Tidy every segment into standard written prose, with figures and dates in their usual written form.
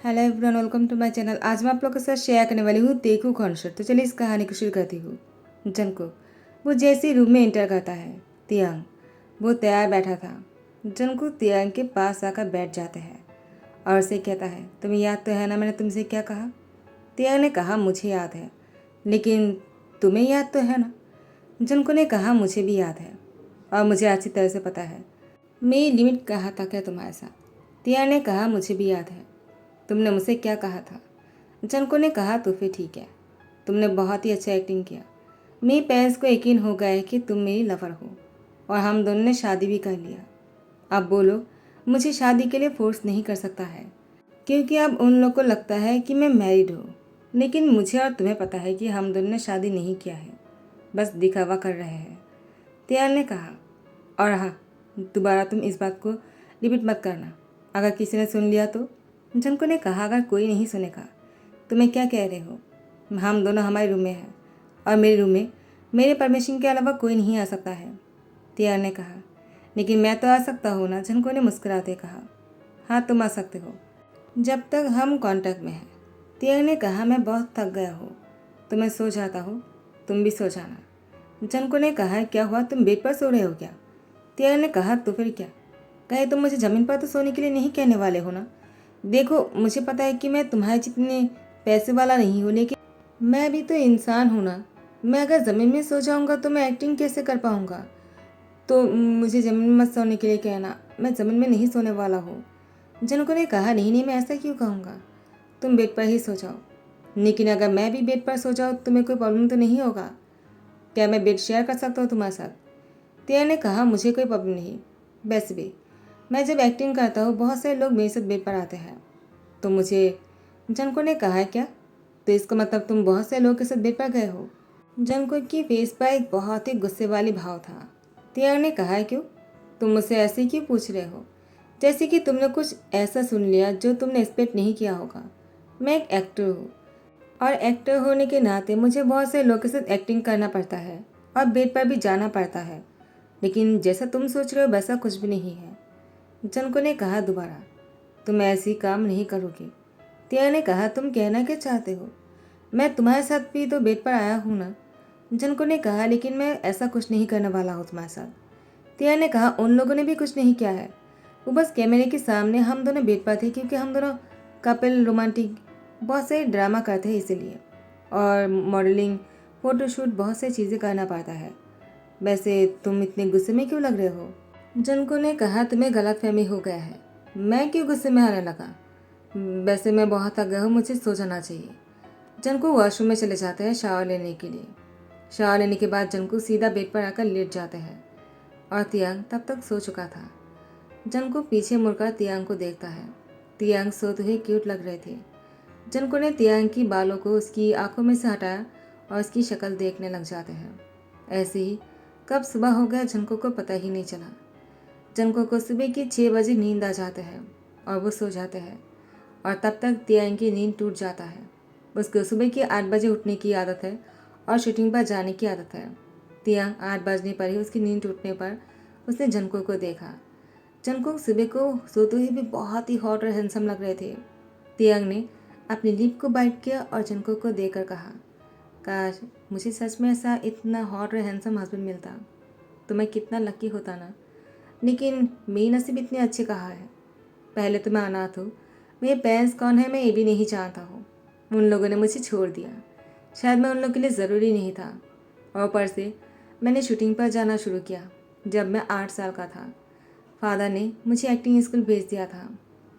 Hello everyone, welcome to my channel. आज मैं आप लोगों के साथ शेयर करने वाली हूँ देखू कॉन्सर्ट। तो चलिए इस कहानी को शुरू करती हूँ। जनको वो जैसे ही रूम में एंटर करता है, तियांग वो तैयार बैठा था। जनको तियांग के पास आकर बैठ जाते हैं और उसे कहता है, तुम्हें याद तो है ना मैंने तुमसे क्या कहा? तियांग ने कहा, मुझे याद है, लेकिन तुम्हें याद तो है ना? जनको ने कहा, मुझे भी याद है और मुझे अच्छी तरह से पता है। मैं लिमिट कहा था क्या तुम्हारे साथ? तियांग ने कहा, मुझे भी याद है। तुमने मुझसे क्या कहा था? जनको ने कहा, तो फिर ठीक है, तुमने बहुत ही अच्छा एक्टिंग किया। मेरे पेरेंट्स को यकीन हो गया है कि तुम मेरी लवर हो और हम दोनों ने शादी भी कर लिया। अब बोलो, मुझे शादी के लिए फोर्स नहीं कर सकता है, क्योंकि अब उन लोगों को लगता है कि मैं मैरिड हूँ, लेकिन मुझे और तुम्हें पता है कि हम दोनों ने शादी नहीं किया है, बस दिखावा कर रहे हैं। त्यान ने कहा, और हाँ, दोबारा तुम इस बात को रिपीट मत करना, अगर किसी ने सुन लिया तो। जनको ने कहा, अगर कोई नहीं सुनेगा तो मैं क्या कह रहे हो? हम दोनों हमारे रूम में हैं और मेरे रूम में मेरे परमिशन के अलावा कोई नहीं आ सकता है। त्यान ने कहा, लेकिन मैं तो आ सकता हूँ ना। जनको ने मुस्कुराते कहा, हाँ तुम आ सकते हो, जब तक हम कांटेक्ट में हैं। त्यान ने कहा, मैं बहुत थक गया हूँ तो मैं सो जाता हूँ, तुम भी सो जाना। जनको ने कहा, क्या हुआ, तुम बेड पर सो रहे हो क्या? त्यान ने कहा, तो फिर क्या, कहे तुम मुझे ज़मीन पर तो सोने के लिए नहीं कहने वाले हो ना? देखो, मुझे पता है कि मैं तुम्हारे जितने पैसे वाला नहीं हूँ, लेकिन मैं भी तो इंसान हूँ ना। मैं अगर ज़मीन में सो जाऊँगा तो मैं एक्टिंग कैसे कर पाऊँगा? तो मुझे ज़मीन में मत सोने के लिए कहना, मैं ज़मीन में नहीं सोने वाला हूँ। जनको ने कहा, नहीं नहीं, मैं ऐसा क्यों कहूँगा, तुम बेड पर ही सो जाओ। लेकिन अगर मैं भी बेड पर सो जाऊँ तो मेरे कोई प्रॉब्लम तो नहीं होगा? क्या मैं बेड शेयर कर सकता हूँ तुम्हारे साथ? तिया ने कहा, मुझे कोई प्रॉब्लम नहीं। वैसे भी मैं जब एक्टिंग करता हूँ बहुत सारे लोग मेरे साथ बेड पर आते हैं, तो मुझे। जनको ने कहा, क्या, तो इसका मतलब तुम बहुत से लोगों के साथ बेड पर गए हो? जनको की फेस पर एक बहुत ही गुस्से वाली भाव था। तिया ने कहा, क्यों, तुम मुझसे ऐसे क्यों पूछ रहे हो, जैसे कि तुमने कुछ ऐसा सुन लिया जो तुमने एक्सपेक्ट नहीं किया होगा। मैं एक एक्टर हूँ और एक्टर होने के नाते मुझे बहुत से लोगों के साथ एक्टिंग करना पड़ता है और बेड पर भी जाना पड़ता है, लेकिन जैसा तुम सोच रहे हो वैसा कुछ भी नहीं है। जनको ने कहा, दोबारा तुम ऐसी काम नहीं करोगे। तिया ने कहा, तुम कहना क्या चाहते हो? मैं तुम्हारे साथ भी तो बेड पर आया हूँ ना। जनको ने कहा, लेकिन मैं ऐसा कुछ नहीं करने वाला हूँ तुम्हारे साथ। तिया ने कहा, उन लोगों ने भी कुछ नहीं किया है, वो बस कैमरे के सामने हम दोनों बेड पर थे, क्योंकि हम दोनों कपल रोमांटिक बहुत से ड्रामा करते हैं इसीलिए, और मॉडलिंग, फ़ोटोशूट, बहुत से चीज़ें करना पड़ता है। वैसे तुम इतने गुस्से में क्यों लग रहे हो? जनको ने कहा, तुम्हें गलतफहमी हो गया है, मैं क्यों गुस्से में आने लगा? वैसे मैं बहुत थक गया हूँ, मुझे सो जाना चाहिए। जनको वॉशरूम में चले जाते हैं शावर लेने के लिए। शावर लेने के बाद जनको सीधा बेड पर आकर लेट जाते हैं और तियांग तब तक सो चुका था। जनको पीछे मुड़कर तियांग को देखता है। तियांग सोते हुए क्यूट लग रहे थे। जनको ने तियांग की बालों को उसकी आंखों में से हटाया और उसकी शक्ल देखने लग जाते हैं। ऐसे ही कब सुबह हो गया जनको को पता ही नहीं चला। जनको को सुबह की 6 बजे नींद आ जाते हैं और वो सो जाते हैं, और तब तक तियांग की नींद टूट जाता है। उसको सुबह की 8 बजे उठने की आदत है और शूटिंग पर जाने की आदत है। तियांग 8 बजने पर ही उसकी नींद टूटने पर उसने जनको को देखा। जनको सुबह को सोते हुए भी बहुत ही हॉट और हैंडसम लग रहे थे। तियांग ने अपनी लिप को बाइट किया और जनको को देखकर कहा, काश मुझे सच में ऐसा इतना हॉट और हैंडसम हस्बैंड मिलता तो मैं कितना लकी होता ना। लेकिन मेरी नसीब इतने अच्छे कहाँ है। पहले तो मैं अनाथ हूँ, मेरे पेरेंट्स कौन है मैं ये भी नहीं जानता हूँ। उन लोगों ने मुझे छोड़ दिया, शायद मैं उन लोगों के लिए ज़रूरी नहीं था। और ऊपर से मैंने शूटिंग पर जाना शुरू किया जब मैं 8 साल का था। फादर ने मुझे एक्टिंग स्कूल भेज दिया था,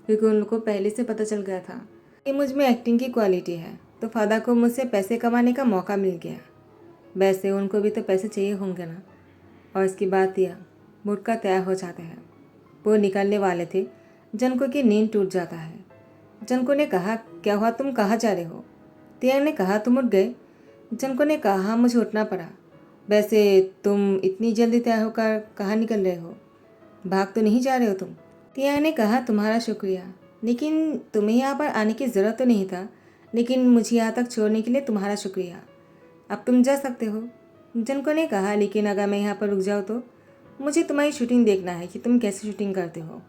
क्योंकि उन लोग को पहले से पता चल गया था कि मुझ में एक्टिंग की क्वालिटी है, तो फादर को मुझसे पैसे कमाने का मौका मिल गया। वैसे उनको भी तो पैसे चाहिए होंगे ना। और इसकी बात यह मुड़कर तैयार हो जाते हैं। वो निकलने वाले थे, जनको की नींद टूट जाता है। जनको ने कहा, क्या हुआ, तुम कहाँ जा रहे हो? तियांग ने कहा, तुम उठ गए? जनको ने कहा, हाँ मुझे उठना पड़ा। वैसे तुम इतनी जल्दी तैयार होकर कहाँ निकल रहे हो, भाग तो नहीं जा रहे हो तुम? तियांग ने कहा, तुम्हारा शुक्रिया, लेकिन तुम्हें यहाँ पर आने की ज़रूरत तो नहीं था, लेकिन मुझे यहाँ तक छोड़ने के लिए तुम्हारा शुक्रिया। अब तुम जा सकते हो। जनको ने कहा, लेकिन अगर मैं यहाँ पर रुक जाऊँ तो? मुझे तुम्हारी शूटिंग देखना है कि तुम कैसे शूटिंग करते हो।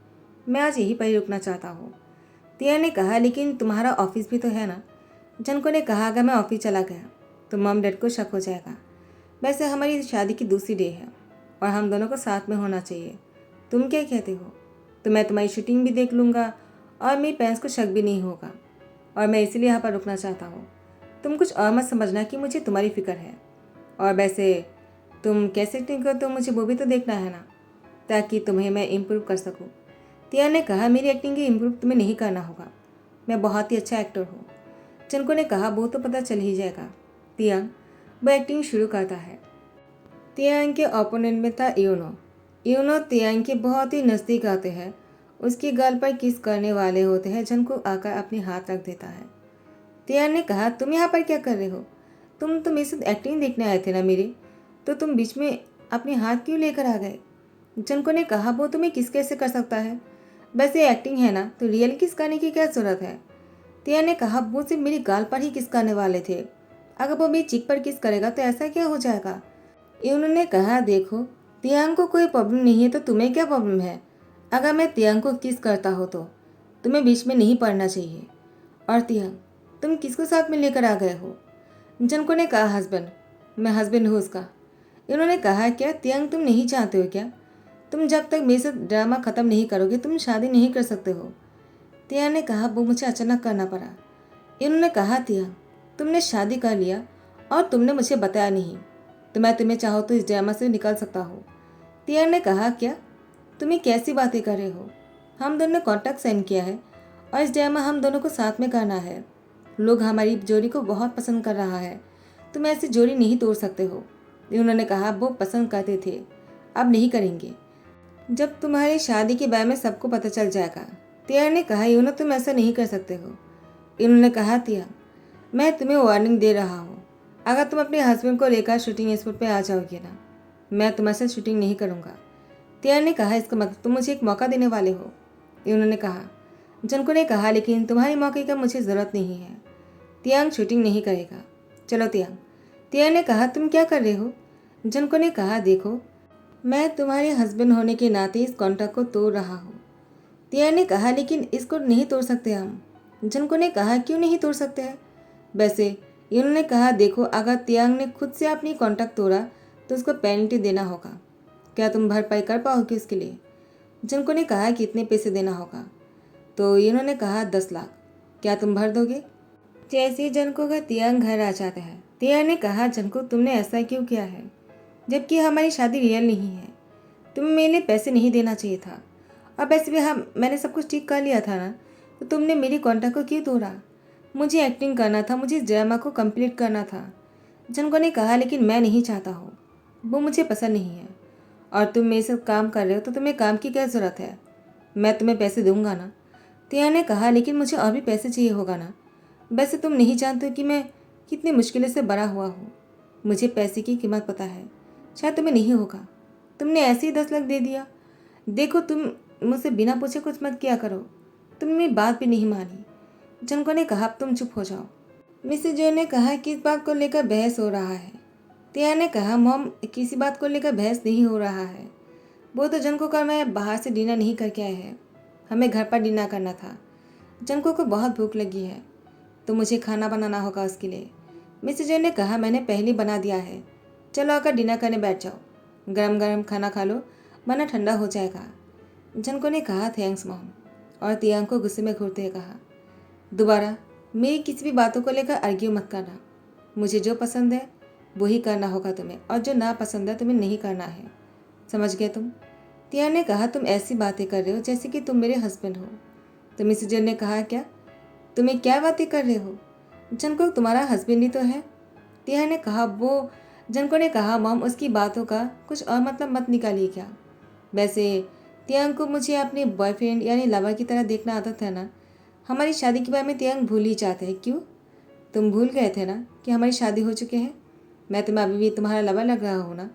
मैं आज यहीं पर ही रुकना चाहता हूँ। तिया ने कहा, लेकिन तुम्हारा ऑफिस भी तो है ना। जनको ने कहा, अगर मैं ऑफिस चला गया तो मम डैड को शक हो जाएगा। वैसे हमारी शादी की दूसरी डे है और हम दोनों को साथ में होना चाहिए। तुम क्या कहते हो? तो मैं तुम्हारी शूटिंग भी देख लूँगा और मेरी पेरेंट्स को शक भी नहीं होगा, और मैं इसीलिए यहाँ पर रुकना चाहता हूँ। तुम कुछ और मत समझना कि मुझे तुम्हारी फिक्र है। और वैसे तुम कैसे एक्टिंग करते हो मुझे वो भी तो देखना है ना, ताकि तुम्हें मैं इम्प्रूव कर सकूँ। तिया ने कहा, मेरी एक्टिंग की इम्प्रूव तुम्हें नहीं करना होगा, मैं बहुत ही अच्छा एक्टर हूँ। जनको ने कहा, वो तो पता चल ही जाएगा। तियांग वो एक्टिंग शुरू करता है। तियांग के ओपोनेंट में था यूनो। यूनो तियांग के बहुत ही नज़दीक आते हैं, उसकी गाल पर किस करने वाले होते हैं। जनको आकर अपने हाथ रख देता है। तियांग ने कहा, तुम यहाँ पर क्या कर रहे हो? तुम तो मेरे साथ एक्टिंग देखने आए थे ना मेरे, तो तुम बीच में अपने हाथ क्यों लेकर आ गए? जनको ने कहा, वो तुम्हें किस कैसे कर सकता है? वैसे एक्टिंग है ना, तो रियल किस करने की क्या ज़रूरत है? तिया ने कहा, वो सिर्फ मेरी गाल पर ही किस करने वाले थे, अगर वो मेरी चीक पर किस करेगा तो ऐसा क्या हो जाएगा? उन्होंने कहा, देखो तियांग को कोई प्रॉब्लम नहीं है तो तुम्हें क्या प्रॉब्लम है? अगर मैं तियांग को किस करता हो तो तुम्हें बीच में नहीं पड़ना चाहिए। और तियांग, तुम किसको साथ में लेकर आ गए हो? जनको ने कहा, हस्बैंड, मैं हस्बैंड हूँ उसका। इन्होंने कहा, क्या तियांग तुम नहीं चाहते हो क्या? तुम जब तक मेरे साथ ड्रामा ख़त्म नहीं करोगे तुम शादी नहीं कर सकते हो। तियांग ने कहा, वो मुझे अचानक करना पड़ा। इन्होंने कहा, तियांग तुमने शादी कर लिया और तुमने मुझे बताया नहीं, तो मैं तुम्हें चाहो तो इस ड्रामा से निकाल सकता हूँ। तियांग ने कहा, क्या तुम्हें कैसी बातें कर रहे हो? हम दोनों ने कॉन्ट्रैक्ट साइन किया है और इस ड्रामा हम दोनों को साथ में करना है। लोग हमारी जोड़ी को बहुत पसंद कर रहा है, तुम ऐसी जोड़ी नहीं तोड़ सकते हो। उन्होंने कहा, वो पसंद करते थे, अब नहीं करेंगे। जब तुम्हारी शादी के बारे में सबको पता चल जाएगा। तियांग ने कहा, यूनो तुम ऐसा नहीं कर सकते हो। इन्होंने कहा, तियांग मैं तुम्हें वार्निंग दे रहा हूँ, अगर तुम अपने हस्बैंड को लेकर शूटिंग स्पॉट पे आ जाओगे ना, मैं तुम्हारे साथ शूटिंग नहीं करूँगा। तियांग ने कहा, इसका मतलब तुम मुझे एक मौका देने वाले हो? इन्होंने कहा। जनको ने कहा, लेकिन तुम्हारे मौके का मुझे ज़रूरत नहीं है। तियांग शूटिंग नहीं करेगा। चलो तियांग। तियांग ने कहा, तुम क्या कर रहे हो? जनको ने कहा, देखो मैं तुम्हारे हस्बैंड होने के नाते इस कॉन्ट्रैक्ट को तोड़ रहा हूँ। तियांग ने कहा, लेकिन इसको नहीं तोड़ सकते हम। जनको ने कहा, क्यों नहीं तोड़ सकते हैं? वैसे इन्होंने कहा, देखो अगर तियांग ने खुद से अपनी कॉन्ट्रैक्ट तोड़ा तो उसको पेनल्टी देना होगा। क्या तुम भरपाई कर पाओगे उसके लिए? जनको ने कहा, कितने पैसे देना होगा? तो इन्होंने कहा, 10 लाख। क्या तुम भर दोगे? जैसे ही जनको का तियांग घर आ जाता है, तियांग ने कहा, जनको तुमने ऐसा क्यों किया है, जबकि हमारी शादी रियल नहीं है। तुम्हें मेरे लिए पैसे नहीं देना चाहिए था। अब वैसे भी मैंने सब कुछ ठीक कर लिया था ना, तो तुमने मेरी कॉन्ट्रैक्ट को क्यों तोड़ा? मुझे एक्टिंग करना था, मुझे इस ड्रामा को कंप्लीट करना था। जनको ने कहा, लेकिन मैं नहीं चाहता हूँ, वो मुझे पसंद नहीं है। और तुम मेरे साथ काम कर रहे हो तो तुम्हें काम की क्या ज़रूरत है? मैं तुम्हें पैसे दूंगा ना। तिया ने कहा, लेकिन मुझे और भी पैसे चाहिए होगा ना। वैसे तुम नहीं जानते कि मैं कितनी मुश्किलों से बड़ा हुआ हूँ, मुझे पैसे की कीमत पता है। शायद तुम्हें नहीं होगा, तुमने ऐसे ही 10 लाख दे दिया। देखो तुम मुझसे बिना पूछे कुछ मत किया करो। तुमने मेरी बात भी नहीं मानी। जनको ने कहा, अब तुम चुप हो जाओ। मिसेज जो ने कहा, किस बात को लेकर बहस हो रहा है? तिया ने कहा, मॉम किसी बात को लेकर बहस नहीं हो रहा है। वो तो जनको का मैं बाहर से डिनर नहीं करके आए हैं, हमें घर पर डिनर करना था। जनको को बहुत भूख लगी है तो मुझे खाना बनाना होगा उसके लिए। मिसेज ने कहा, मैंने पहले बना दिया है, चलो आकर डिनर करने बैठ जाओ, गरम गरम खाना खा लो वरना ठंडा हो जाएगा। जनको ने कहा, थैंक्स मॉम। और तियांग को गुस्से में घूरते हुए कहा, दोबारा मेरी किसी भी बातों को लेकर आर्ग्यू मत करना। मुझे जो पसंद है वही करना होगा तुम्हें, और जो ना पसंद है तुम्हें नहीं करना है, समझ गए तुम? तियांग ने कहा, तुम ऐसी बातें कर रहे हो जैसे कि तुम मेरे हस्बैंड हो। तो मिसेज ने कहा, क्या तुम्हें क्या बातें कर रहे हो? जनको तुम्हारा हस्बैंड ही तो है। तियांग ने कहा, वो जनको ने कहा, मॉम उसकी बातों का कुछ और मतलब मत निकालिए क्या? वैसे तियांग को मुझे अपने बॉयफ्रेंड यानी लवर की तरह देखना आदत है ना। हमारी शादी के बारे में तियांग भूल ही जाते हैं। क्यों, तुम भूल गए थे ना कि हमारी शादी हो चुकी है? मैं तुम्हें अभी भी तुम्हारा लवर लग रहा हूँ ना?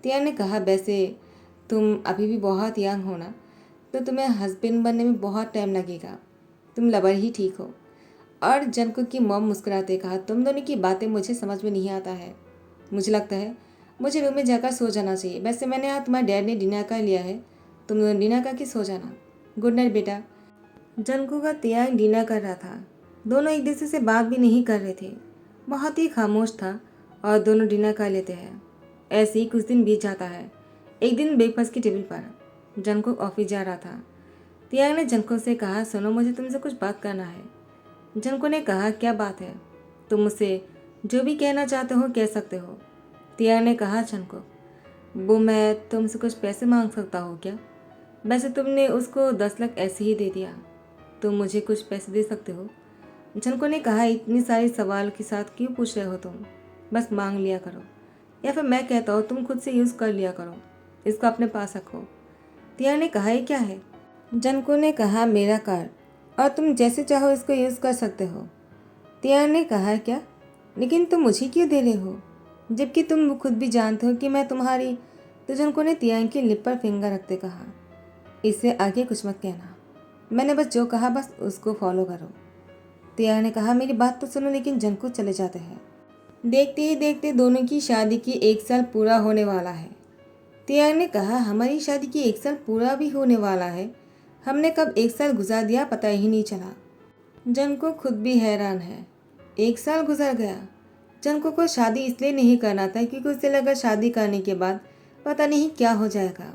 तियांग ने कहा, वैसे तुम अभी भी बहुत यंग हो ना, तो तुम्हें हस्बैंड बनने में बहुत टाइम लगेगा, तुम लवर ही ठीक हो। और जनको की मॉम मुस्कुराते कहा, तुम दोनों की बातें मुझे समझ में नहीं आता है, मुझे लगता है मुझे रूम में जाकर सो जाना चाहिए। वैसे मैंने यहाँ तुम्हारे डैड ने डिनर कर लिया है, तुम दोनों डिनर करके सो जाना। गुड नाइट बेटा। जनको का तियांग डिनर कर रहा था। दोनों एक दूसरे से बात भी नहीं कर रहे थे। बहुत ही खामोश था और दोनों डिनर कर लेते हैं। ऐसे ही कुछ दिन बीत जाता है। एक दिन ब्रेकफास्ट की टेबल पर जनको ऑफिस जा रहा था। तियांग ने जनको से कहा, सुनो मुझे तुमसे कुछ बात करना है। जनको ने कहा, क्या बात है? तुम मुझसे जो भी कहना चाहते हो कह सकते हो। तियांग ने कहा, जनको वो मैं तुमसे कुछ पैसे मांग सकता हूँ क्या? वैसे तुमने उसको 10 लाख ऐसे ही दे दिया, तुम मुझे कुछ पैसे दे सकते हो? जनको ने कहा, इतनी सारी सवाल के साथ क्यों पूछ रहे हो तुम? बस मांग लिया करो, या फिर मैं कहता हूँ तुम खुद से यूज़ कर लिया करो, इसको अपने पास रखो। तियांग ने कहा, ये क्या है? जनको ने कहा, मेरा कार्ड, और तुम जैसे चाहो इसको यूज़ कर सकते हो। तियांग ने कहा, क्या? लेकिन तुम मुझे क्यों दे रहे हो, जबकि तुम खुद भी जानते हो कि मैं तुम्हारी। तो जनको ने तियांग की लिप पर फिंगर रखते कहा, इससे आगे कुछ मत कहना, मैंने बस जो कहा बस उसको फॉलो करो। तियांग ने कहा, मेरी बात तो सुनो। लेकिन जनको चले जाते हैं। देखते ही देखते दोनों की शादी की 1 साल पूरा होने वाला है। तियांग ने कहा, हमारी शादी की 1 साल पूरा भी होने वाला है। हमने कब 1 साल गुजार दिया पता ही नहीं चला। जनको खुद भी हैरान है। 1 साल गुजर गया। जनको को शादी इसलिए नहीं करना था क्योंकि उसे लगा शादी करने के बाद पता नहीं क्या हो जाएगा।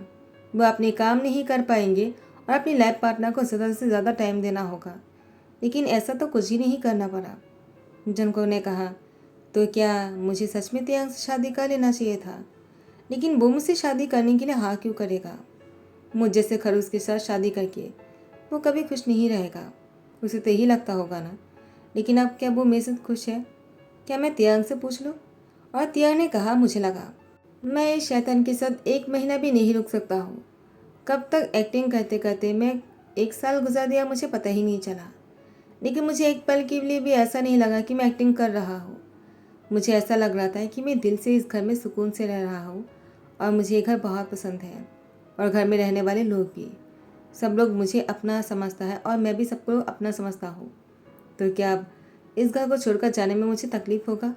वो अपने काम नहीं कर पाएंगे और अपनी लाइफ पार्टनर को ज़्यादा से ज़्यादा टाइम देना होगा। लेकिन ऐसा तो कुछ ही नहीं करना पड़ा। जनको ने कहा, तो क्या मुझे सच में तियांग से शादी कर लेना चाहिए था? लेकिन वो मुझसे शादी करने के लिए हाँ क्यों करेगा? मुझ जैसे खरूस के साथ शादी करके वो कभी खुश नहीं रहेगा। उसे तो यही लगता होगा ना। लेकिन अब क्या वो मेरे साथ खुश है? क्या मैं तियांग से पूछ लूँ? और तियांग ने कहा, मुझे लगा मैं इस शैतान के साथ 1 महीना भी नहीं रुक सकता हूँ। कब तक एक्टिंग करते करते मैं 1 साल गुजार दिया मुझे पता ही नहीं चला। लेकिन मुझे एक पल के लिए भी ऐसा नहीं लगा कि मैं एक्टिंग कर रहा हूँ। मुझे ऐसा लग रहा था कि मैं दिल से इस घर में सुकून से रह रहा हूँ और मुझे ये घर बहुत पसंद है और घर में रहने वाले लोग भी। सब लोग मुझे अपना समझता है और मैं भी सबको अपना समझता हूँ। तो क्या अब इस घर को छोड़कर जाने में मुझे तकलीफ़ होगा?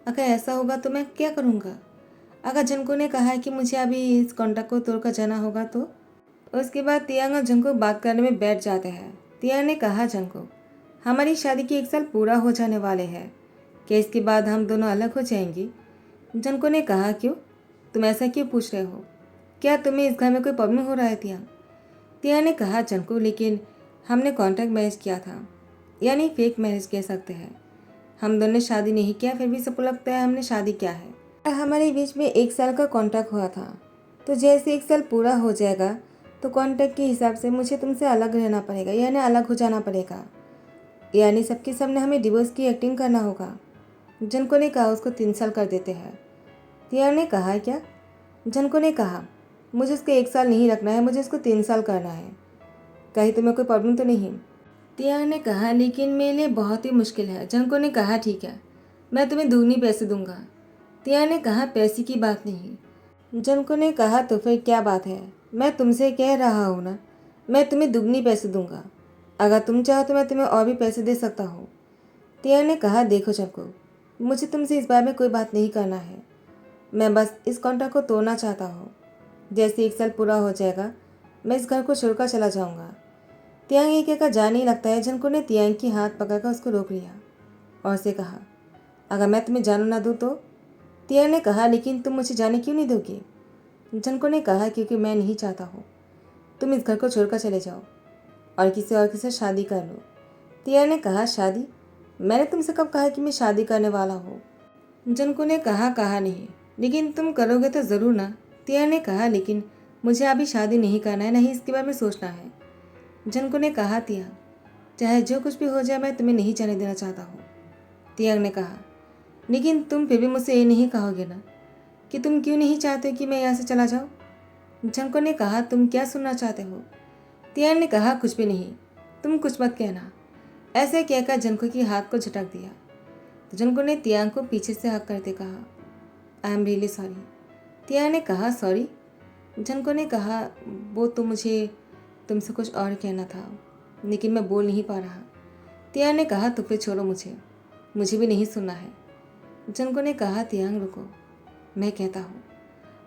अगर ऐसा होगा तो मैं क्या करूँगा? अगर जनको ने कहा है कि मुझे अभी इस कॉन्ट्रैक्ट को तोड़कर जाना होगा तो? उसके बाद तियांग और जंको बात करने में बैठ जाते हैं। तियांग ने कहा, जंको हमारी शादी के 1 साल पूरा हो जाने वाले हैं, क्या इसके बाद हम दोनों अलग हो जाएंगे? जंको ने कहा, क्यों? तुम ऐसा क्यों पूछ रहे हो? क्या तुम्हें इस घर में कोई प्रॉब्लम हो रहा है तियांग? तियांग ने कहा, जंको लेकिन हमने कॉन्ट्रैक्ट मैरिज किया था, यानी फेक मैरिज कह सकते हैं। हम दोनों ने शादी नहीं किया फिर भी सबको लगता है हमने शादी किया है। हमारे बीच में 1 साल का कॉन्ट्रैक्ट हुआ था, तो जैसे 1 साल पूरा हो जाएगा तो कॉन्ट्रैक्ट के हिसाब से मुझे तुमसे अलग रहना पड़ेगा, यानी अलग हो जाना पड़ेगा, यानी सबके सामने हमें डिवोर्स की एक्टिंग करना होगा। जनको ने कहा, उसको 3 साल कर देते हैं। तियांग ने कहा, क्या? जनको ने कहा, मुझे उसको 1 साल नहीं रखना है, मुझे उसको 3 साल करना है। कहीं तुम्हें कोई प्रॉब्लम तो नहीं? तियांग ने कहा, लेकिन मेरे लिए बहुत ही मुश्किल है। जनको ने कहा, ठीक है, मैं तुम्हें दुगनी पैसे दूंगा। तियांग ने कहा, पैसे की बात नहीं। जनको ने कहा, तो फिर क्या बात है? मैं तुमसे कह रहा हूँ ना, मैं तुम्हें दुगनी पैसे दूंगा। अगर तुम चाहो तो मैं तुम्हें और भी पैसे दे सकता हूँ। तियांग ने कहा, देखो जनको, मुझे तुमसे इस बारे में कोई बात नहीं करना है। मैं बस इस कॉन्ट्रैक्ट को तोड़ना चाहता हूँ। जैसे 1 साल पूरा हो जाएगा मैं इस घर को छोड़कर चला जाऊँगा। तियांग ये कहकर जाने ही लगता है। जनको ने तियांग की हाथ पकड़कर उसको रोक लिया और उसे कहा, अगर मैं तुम्हें जाने ना दूँ तो? तियांग ने कहा, लेकिन तुम मुझे जाने क्यों नहीं दोगी? जनको ने कहा, क्योंकि मैं नहीं चाहता हूँ तुम इस घर को छोड़कर चले जाओ और किसी और के साथ शादी कर लो। तियांग ने कहा, शादी? मैंने तुमसे कब कहा कि मैं शादी करने वाला हूँ? जनको ने कहा नहीं, लेकिन तुम करोगे तो ज़रूर ना। तियांग ने कहा, लेकिन मुझे अभी शादी नहीं करना है, नहीं इसके बारे में सोचना है। जनको ने कहा, तियांग चाहे जो कुछ भी हो जाए मैं तुम्हें नहीं जाने देना चाहता हूँ। तियांग ने कहा, लेकिन तुम फिर भी मुझसे ये नहीं कहोगे ना कि तुम क्यों नहीं चाहते कि मैं यहाँ से चला जाऊँ? जनको ने कहा, तुम क्या सुनना चाहते हो? तियांग ने कहा, कुछ भी नहीं, तुम कुछ मत कहना। ऐसे कहकर जनको की हाथ को झटक दिया तो जनको ने तियांग को पीछे से हक करते कहा, आई एम रियली सॉरी। तियांग ने कहा, सॉरी? जनको ने कहा, वो तो मुझे तुमसे कुछ और कहना था लेकिन मैं बोल नहीं पा रहा। तियांग ने कहा, तो फिर छोड़ो, मुझे भी नहीं सुनना है। जनको ने कहा, तियांग रुको, मैं कहता हूँ।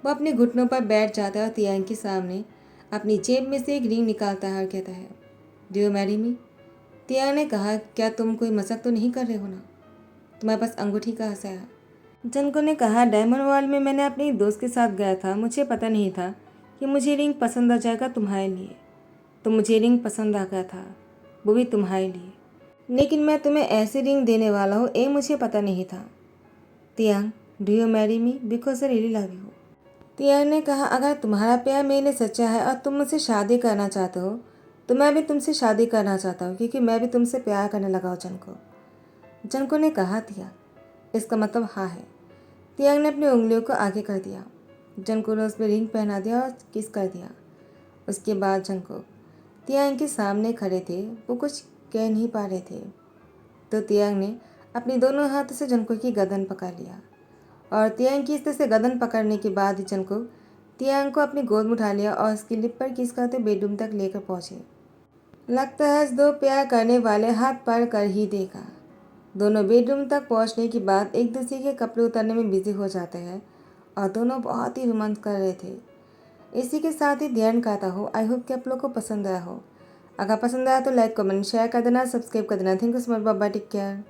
वो अपने घुटनों पर बैठ जाता है और तियांग के सामने अपनी जेब में से एक रिंग निकालता है और कहता है, डू यू मैरी मी? तियांग ने कहा, क्या तुम कोई मजाक तो नहीं कर रहे हो ना? तुम्हारे पास अंगूठी कहाँ से आया? जनको ने कहा, डायमंड वर्ल्ड में मैंने अपने एक दोस्त के साथ गया था। मुझे पता नहीं था कि मुझे रिंग पसंद आ जाएगा तुम्हारे लिए, तो मुझे रिंग पसंद आ गया था, वो भी तुम्हारे लिए। लेकिन मैं तुम्हें ऐसी रिंग देने वाला हूँ, ये मुझे पता नहीं था। Tiang, do you marry me because I really love you? Tiang ने कहा, अगर तुम्हारा प्यार मेरे लिए सच्चा है और तुम मुझसे शादी करना चाहते हो, तो मैं भी तुमसे शादी करना चाहता हूँ, क्योंकि मैं भी तुमसे प्यार करने लगा हूँ जनको। जनको ने कहा, तियांग, इसका मतलब हाँ है। तियांग ने अपनी उंगलियों को आगे कर दिया। जनको ने उसमें रिंग पहना दिया और किस कर दिया। उसके बाद जनको तियांग के सामने खड़े थे। वो कुछ कह नहीं पा रहे थे, तो तियांग ने अपनी दोनों हाथों से जनको की गर्दन पकड़ लिया और तियांग की इस तरह से गर्दन पकड़ने के बाद जनको तियांग को अपनी गोद में उठा लिया और उसकी लिप पर किस करते बेडरूम तक लेकर पहुंचे। लगता है आज दो प्यार करने वाले हाथ पार कर ही देगा। दोनों बेडरूम तक पहुंचने के बाद एक दूसरे के कपड़े उतारने में बिजी हो जाते हैं और दोनों बहुत ही रोमांस कर रहे थे। इसी के साथ ही ध्यान कहता हो, आई होप कि आप लोग को पसंद आया हो। अगर पसंद आया तो लाइक कमेंट शेयर कर देना, सब्सक्राइब कर देना। Thank you so much, bye bye, take care.